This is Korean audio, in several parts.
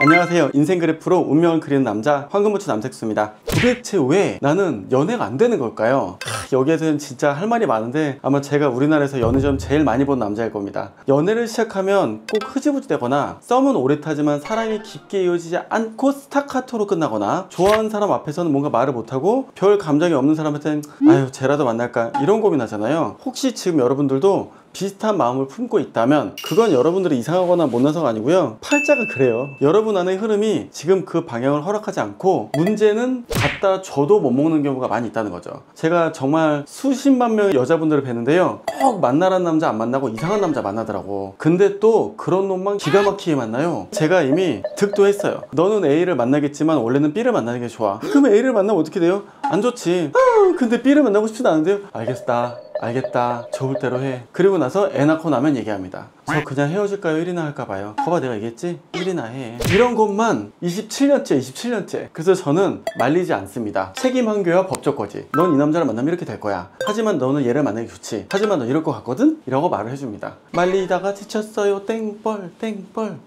안녕하세요. 인생그래프로 운명을 그리는 남자 황금무치 남색수입니다. 도대체 왜 나는 연애가 안 되는 걸까요? 여기에서는 진짜 할 말이 많은데 아마 제가 우리나라에서 연애 좀 제일 많이 본 남자일 겁니다. 연애를 시작하면 꼭 흐지부지 되거나 썸은 오래 타지만 사랑이 깊게 이어지지 않고 스타카토로 끝나거나 좋아하는 사람 앞에서는 뭔가 말을 못하고 별 감정이 없는 사람한테는 아유 쟤라도 만날까 이런 고민하잖아요. 혹시 지금 여러분들도 비슷한 마음을 품고 있다면 그건 여러분들이 이상하거나 못나서가 아니고요, 팔자가 그래요. 여러분 안의 흐름이 지금 그 방향을 허락하지 않고 문제는 갖다 줘도 못 먹는 경우가 많이 있다는 거죠. 제가 정말 수십만 명의 여자분들을 뵀는데요, 꼭 만나라는 남자 안 만나고 이상한 남자 만나더라고. 근데 또 그런 놈만 기가 막히게 만나요. 제가 이미 득도했어요. 너는 A를 만나겠지만 원래는 B를 만나는 게 좋아. 그럼 A를 만나면 어떻게 돼요? 안 좋지. 근데 B를 만나고 싶진 않은데요. 알겠다 좋을 대로 해. 그리고 나서 애 낳고 나면 얘기합니다. 저 그냥 헤어질까요? 1이나 할까 봐요. 거봐 내가 얘기했지? 1이나 해. 이런 것만 27년째. 그래서 저는 말리지 않습니다. 책임 한교와 법적 거지. 넌 이 남자를 만나면 이렇게 될 거야. 하지만 너는 얘를 만나기 좋지. 하지만 너 이럴 것 같거든? 이라고 말을 해줍니다. 말리다가 지쳤어요. 땡벌.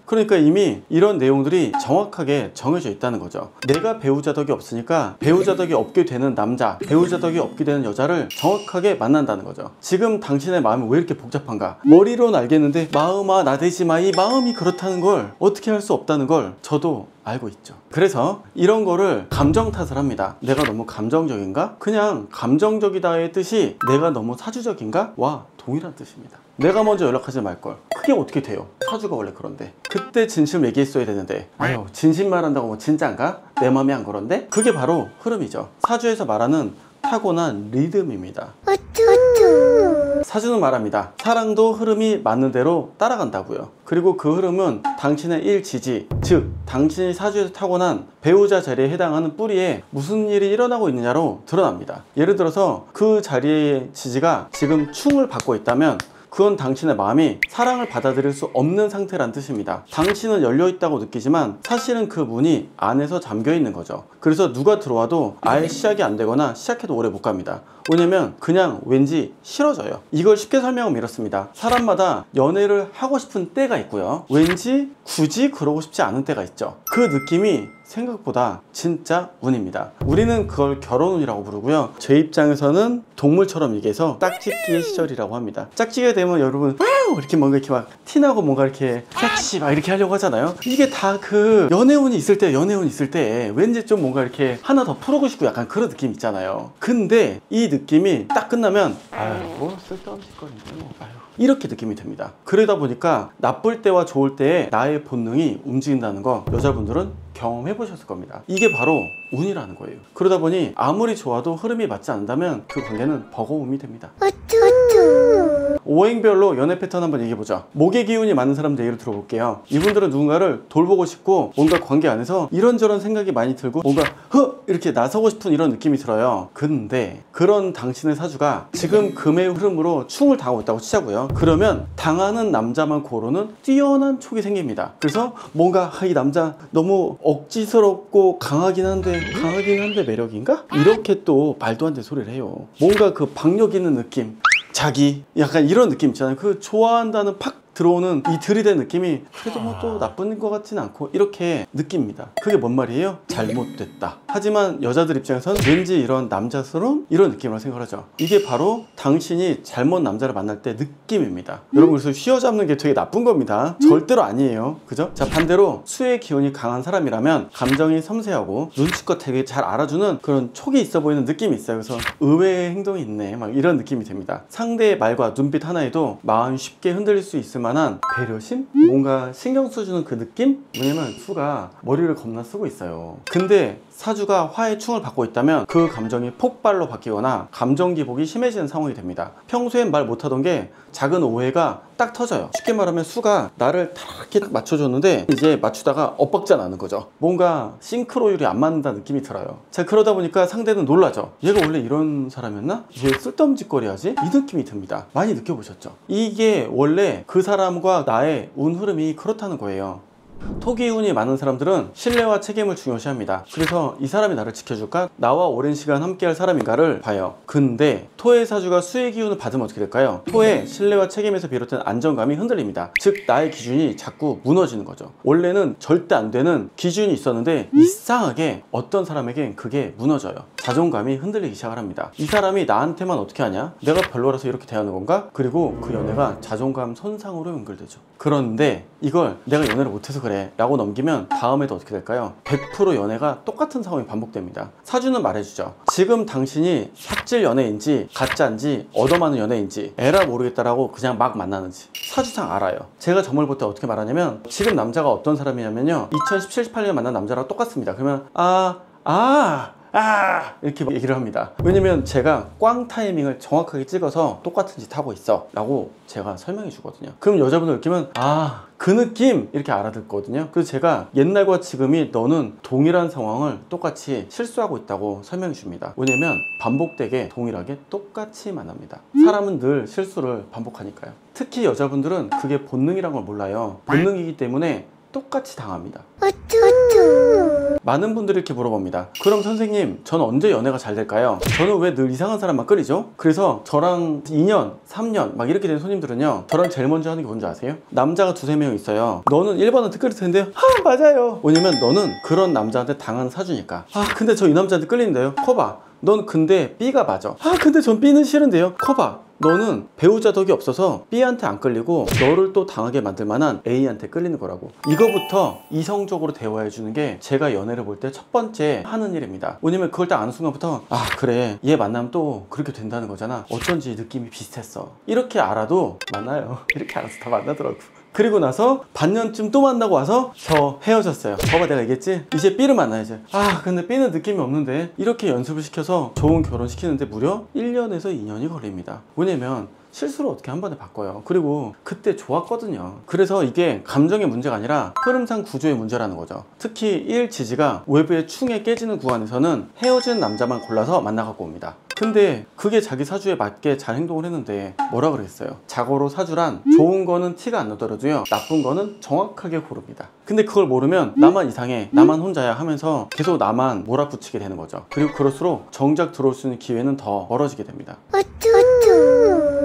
그러니까 이미 이런 내용들이 정확하게 정해져 있다는 거죠. 내가 배우자 덕이 없으니까 배우자 덕이 없게 되는 남자, 배우자 덕이 없게 되는 여자를 정확하게 만난다는 거죠. 지금 당신의 마음이 왜 이렇게 복잡한가? 머리로는 알겠는데 마음아 나대지 마, 이 마음이 그렇다는 걸 어떻게 할 수 없다는 걸 저도 알고 있죠. 그래서 이런 거를 감정 탓을 합니다. 내가 너무 감정적인가? 그냥 감정적이다의 뜻이 내가 너무 사주적인가? 와 동일한 뜻입니다. 내가 먼저 연락하지 말걸. 그게 어떻게 돼요? 사주가 원래 그런데. 그때 진심을 얘기했어야 되는데 아유 진심 말한다고 뭐 진짠가? 내 마음이 안 그런데? 그게 바로 흐름이죠. 사주에서 말하는 타고난 리듬입니다. 사주는 말합니다. 사랑도 흐름이 맞는 대로 따라간다고요. 그리고 그 흐름은 당신의 일지지, 즉 당신이 사주에서 타고난 배우자 자리에 해당하는 뿌리에 무슨 일이 일어나고 있느냐로 드러납니다. 예를 들어서 그 자리의 지지가 지금 충을 받고 있다면 그건 당신의 마음이 사랑을 받아들일 수 없는 상태란 뜻입니다. 당신은 열려있다고 느끼지만 사실은 그 문이 안에서 잠겨있는 거죠. 그래서 누가 들어와도 아예 시작이 안 되거나 시작해도 오래 못 갑니다. 왜냐면 그냥 왠지 싫어져요. 이걸 쉽게 설명하면 이렇습니다. 사람마다 연애를 하고 싶은 때가 있고요, 왠지 굳이 그러고 싶지 않은 때가 있죠. 그 느낌이 생각보다 진짜 운입니다. 우리는 그걸 결혼운이라고 부르고요, 제 입장에서는 동물처럼 얘기해서 짝짓기의 시절이라고 합니다. 짝짓기가 되면 여러분 와우 이렇게 뭔가 이렇게 막 티나고 뭔가 이렇게 섹시 막 이렇게 하려고 하잖아요. 이게 다 그 연애운이 있을 때 왠지 좀 뭔가 이렇게 하나 더 풀어보고 싶고 약간 그런 느낌 있잖아요. 근데 이 느낌이 딱 끝나면 아유 뭐 쓸데없는 짓거리인데 뭐 아유 이렇게 느낌이 듭니다. 그러다 보니까 나쁠 때와 좋을 때에 나의 본능이 움직인다는 거 여자분들은 경험해 보셨을 겁니다. 이게 바로 운이라는 거예요. 그러다 보니 아무리 좋아도 흐름이 맞지 않는다면 그 관계는 버거움이 됩니다. 오행별로 연애 패턴 한번 얘기해보자. 목의 기운이 많은 사람들 얘기를 들어볼게요. 이분들은 누군가를 돌보고 싶고 뭔가 관계 안에서 이런저런 생각이 많이 들고 뭔가 이렇게 나서고 싶은 이런 느낌이 들어요. 근데 그런 당신의 사주가 지금 금의 흐름으로 충을 당하고 있다고 치자고요. 그러면 당하는 남자만 고르는 뛰어난 촉이 생깁니다. 그래서 뭔가 이 남자 너무 억지스럽고 강하긴 한데 매력인가? 이렇게 또 말도 안 되는 소리를 해요. 뭔가 그 박력 있는 느낌, 자기 약간 이런 느낌 있잖아요. 그 좋아한다는 팍 들어오는 이 들이댄 느낌이 그래도 뭐 또 나쁜 것 같진 않고 이렇게 느낍니다. 그게 뭔 말이에요? 잘못됐다. 하지만 여자들 입장에서는 왠지 이런 남자스러운 이런 느낌으로 생각하죠. 이게 바로 당신이 잘못 남자를 만날 때 느낌입니다. 여러분 그래서 휘어잡는 게 되게 나쁜 겁니다. 절대로 아니에요. 그죠? 자 반대로 수의 기운이 강한 사람이라면 감정이 섬세하고 눈치껏 되게 잘 알아주는 그런 촉이 있어 보이는 느낌이 있어요. 그래서 의외의 행동이 있네 막 이런 느낌이 됩니다. 상대의 말과 눈빛 하나에도 마음이 쉽게 흔들릴 수 있을 만한 배려심? 뭔가 신경 써주는 그 느낌? 뭐냐면 수가 머리를 겁나 쓰고 있어요. 근데 사주가 화의 충을 받고 있다면 그 감정이 폭발로 바뀌거나 감정 기복이 심해지는 상황이 됩니다. 평소엔 말 못하던 게 작은 오해가 딱 터져요. 쉽게 말하면 수가 나를 이렇게 딱 맞춰줬는데 이제 맞추다가 엇박자 나는 거죠. 뭔가 싱크로율이 안 맞는다는 느낌이 들어요. 자 그러다 보니까 상대는 놀라죠. 얘가 원래 이런 사람이었나? 왜 쓸데없는 짓거리 하지? 이 느낌이 듭니다. 많이 느껴보셨죠? 이게 원래 그 사람과 나의 운 흐름이 그렇다는 거예요. 토기 운이 많은 사람들은 신뢰와 책임을 중요시합니다. 그래서 이 사람이 나를 지켜줄까? 나와 오랜 시간 함께할 사람인가를 봐요. 근데 토의 사주가 수의 기운을 받으면 어떻게 될까요? 토의 신뢰와 책임에서 비롯된 안정감이 흔들립니다. 즉 나의 기준이 자꾸 무너지는 거죠. 원래는 절대 안 되는 기준이 있었는데 이상하게 어떤 사람에겐 그게 무너져요. 자존감이 흔들리기 시작을 합니다. 이 사람이 나한테만 어떻게 하냐? 내가 별로라서 이렇게 대하는 건가? 그리고 그 연애가 자존감 손상으로 연결되죠. 그런데 이걸 내가 연애를 못해서 그래 라고 넘기면 다음에도 어떻게 될까요? 100% 연애가 똑같은 상황이 반복됩니다. 사주는 말해주죠. 지금 당신이 삽질 연애인지 가짜인지 얻어맞는 연애인지 에라 모르겠다라고 그냥 막 만나는지 사주상 알아요. 제가 점을 볼 때 어떻게 말하냐면 지금 남자가 어떤 사람이냐면요 2017, 18년에 만난 남자랑 똑같습니다. 그러면 이렇게 얘기를 합니다. 왜냐면 제가 꽝 타이밍을 정확하게 찍어서 똑같은 짓 하고 있어 라고 제가 설명해 주거든요. 그럼 여자분들 느끼면 그 느낌 이렇게 알아듣거든요. 그래서 제가 옛날과 지금이 너는 동일한 상황을 똑같이 실수하고 있다고 설명해 줍니다. 왜냐면 반복되게 동일하게 똑같이 만납니다. 사람은 늘 실수를 반복하니까요. 특히 여자분들은 그게 본능이란 걸 몰라요. 본능이기 때문에 똑같이 당합니다. 많은 분들이 이렇게 물어봅니다. 그럼 선생님, 저는 언제 연애가 잘 될까요? 저는 왜 늘 이상한 사람만 끌리죠? 그래서 저랑 2년, 3년 막 이렇게 된 손님들은요 저랑 제일 먼저 하는 게 뭔지 아세요? 남자가 두세 명 있어요. 너는 1번한테 끌릴 텐데요. 맞아요. 왜냐면 너는 그런 남자한테 당한 사주니까. 근데 저 이 남자한테 끌리는데요. 커봐. 넌 근데 B가 맞아. 근데 전 B는 싫은데요. 커봐. 너는 배우자 덕이 없어서 B한테 안 끌리고 너를 또 당하게 만들 만한 A한테 끌리는 거라고. 이거부터 이성적으로 대화해 주는 게 제가 연애를 볼 때 첫 번째 하는 일입니다. 왜냐면 그걸 딱 아는 순간부터 그래 얘 만나면 또 그렇게 된다는 거잖아. 어쩐지 느낌이 비슷했어. 이렇게 알아도 만나요. 이렇게 알아서 다 만나더라고. 그리고 나서 반년쯤 또 만나고 와서 저 헤어졌어요. 봐봐 내가 얘기했지? 이제 B를 만나야지. 근데 B는 느낌이 없는데. 이렇게 연습을 시켜서 좋은 결혼 시키는데 무려 1년에서 2년이 걸립니다. 왜냐면 실수를 어떻게 한 번에 바꿔요. 그리고 그때 좋았거든요. 그래서 이게 감정의 문제가 아니라 흐름상 구조의 문제라는 거죠. 특히 1일 지지가 외부의 충에 깨지는 구간에서는 헤어진 남자만 골라서 만나갖고 옵니다. 근데 그게 자기 사주에 맞게 잘 행동을 했는데 뭐라 그랬어요? 자고로 사주란 좋은 거는 티가 안 나더라도요 나쁜 거는 정확하게 고릅니다. 근데 그걸 모르면 나만 이상해, 나만 혼자야 하면서 계속 나만 몰아붙이게 되는 거죠. 그리고 그럴수록 정작 들어올 수 있는 기회는 더 멀어지게 됩니다.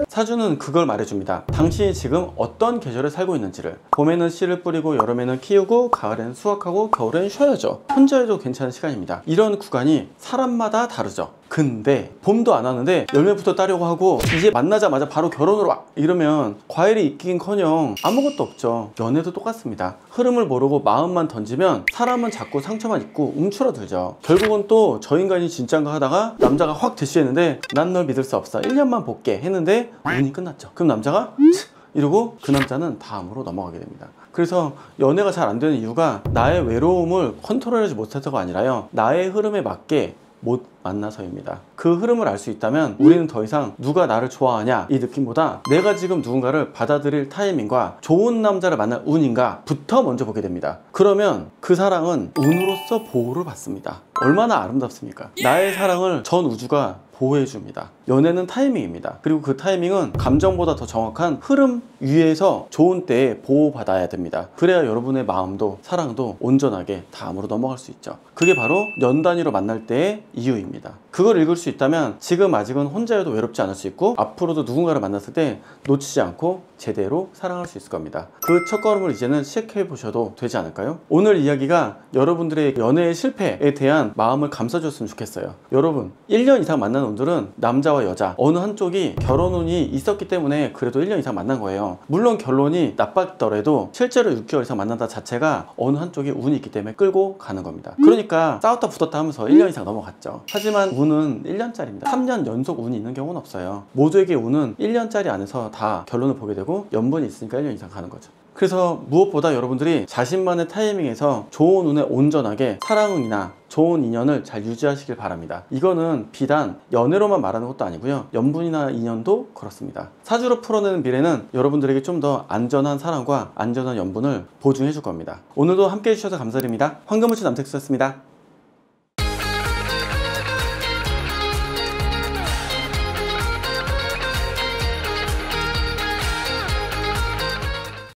사주는 그걸 말해줍니다. 당신이 지금 어떤 계절에 살고 있는지를. 봄에는 씨를 뿌리고 여름에는 키우고 가을에는 수확하고 겨울에는 쉬어야죠. 혼자 해도 괜찮은 시간입니다. 이런 구간이 사람마다 다르죠. 근데 봄도 안 하는데 열매부터 따려고 하고 이제 만나자마자 바로 결혼으로 와 이러면 과일이 있긴커녕 아무것도 없죠. 연애도 똑같습니다. 흐름을 모르고 마음만 던지면 사람은 자꾸 상처만 입고 움츠러들죠. 결국은 또 저 인간이 진짠가 하다가 남자가 확 대시했는데 난 널 믿을 수 없어 1년만 볼게 했는데 운이 끝났죠. 그럼 남자가 이러고 그 남자는 다음으로 넘어가게 됩니다. 그래서 연애가 잘 안 되는 이유가 나의 외로움을 컨트롤하지 못해서가 아니라요 나의 흐름에 맞게 못 만나서입니다. 그 흐름을 알 수 있다면 우리는 더 이상 누가 나를 좋아하냐 이 느낌보다 내가 지금 누군가를 받아들일 타이밍과 좋은 남자를 만날 운인가 부터 먼저 보게 됩니다. 그러면 그 사랑은 운으로서 보호를 받습니다. 얼마나 아름답습니까? 나의 사랑을 전 우주가 보호해줍니다. 연애는 타이밍입니다. 그리고 그 타이밍은 감정보다 더 정확한 흐름 위에서 좋은 때에 보호받아야 됩니다. 그래야 여러분의 마음도 사랑도 온전하게 다음으로 넘어갈 수 있죠. 그게 바로 연 단위로 만날 때의 이유입니다. 그걸 읽을 수 있다면 지금 아직은 혼자여도 외롭지 않을 수 있고 앞으로도 누군가를 만났을 때 놓치지 않고 제대로 사랑할 수 있을 겁니다. 그 첫걸음을 이제는 시작해 보셔도 되지 않을까요? 오늘 이야기가 여러분들의 연애의 실패에 대한 마음을 감싸줬으면 좋겠어요. 여러분 1년 이상 만나는 분들은 남자와 여자 어느 한쪽이 결혼운이 있었기 때문에 그래도 1년 이상 만난 거예요. 물론 결론이 나빴더라도 실제로 6개월 이상 만난다 자체가 어느 한쪽이 운이 있기 때문에 끌고 가는 겁니다. 그러니까 싸웠다 붙었다 하면서 1년 이상 넘어갔죠. 하지만 운은 1년짜리입니다. 3년 연속 운이 있는 경우는 없어요. 모두에게 운은 1년짜리 안에서 다 결론을 보게 되고 연분이 있으니까 1년 이상 가는 거죠. 그래서 무엇보다 여러분들이 자신만의 타이밍에서 좋은 운에 온전하게 사랑이나 좋은 인연을 잘 유지하시길 바랍니다. 이거는 비단 연애로만 말하는 것도 아니고요. 연분이나 인연도 그렇습니다. 사주로 풀어내는 미래는 여러분들에게 좀 더 안전한 사랑과 안전한 연분을 보증해 줄 겁니다. 오늘도 함께 해주셔서 감사드립니다. 황금우주 남택수였습니다.